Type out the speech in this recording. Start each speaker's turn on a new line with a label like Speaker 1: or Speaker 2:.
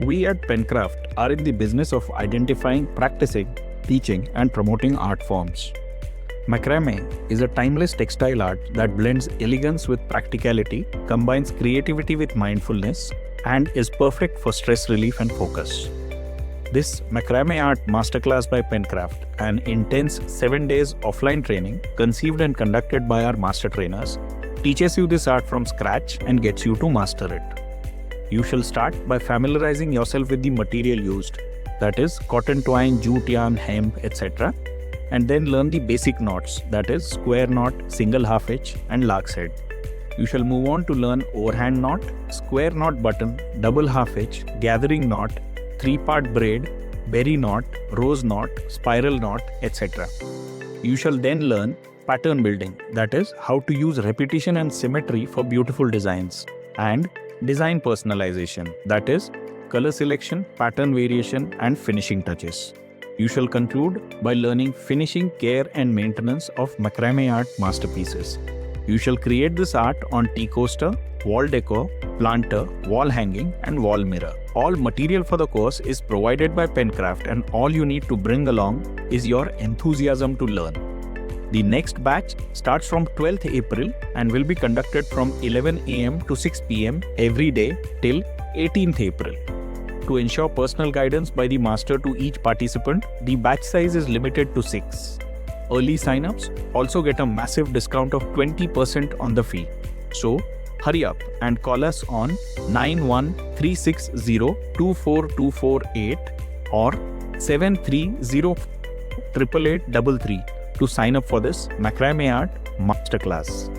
Speaker 1: We at Penkraft are in the business of identifying, practicing, teaching, and promoting art forms. Macramé is a timeless textile art that blends elegance with practicality, combines creativity with mindfulness, and is perfect for stress relief and focus. This Macramé Art Masterclass by Penkraft, an intense 7 days offline training conceived and conducted by our master trainers, teaches you this art from scratch and gets you to master it. You shall start by familiarizing yourself with the material used, that is cotton, twine, jute, yarn, hemp, etc. and then learn the basic knots, that is square knot, single half hitch and lark's head. You shall move on to learn overhand knot, square knot button, double half hitch, gathering knot, 3-part braid, berry knot, rose knot, spiral knot, etc. You shall then learn pattern building, that is how to use repetition and symmetry for beautiful designs, and design personalization, that is color selection, pattern variation and finishing touches. You shall conclude by learning finishing, care and maintenance of macramé art masterpieces. You shall create this art on tea coaster, wall decor, planter, wall hanging and wall mirror. All material for the course is provided by Penkraft and all you need to bring along is your enthusiasm to learn. The next batch starts from 12th April and will be conducted from 11 am to 6 pm every day till 18th April. To ensure personal guidance by the master to each participant, the batch size is limited to 6. Early sign-ups also get a massive discount of 20% on the fee. So, hurry up and call us on 9136024248 or 73088833 to sign up for this Macramé Art Masterclass.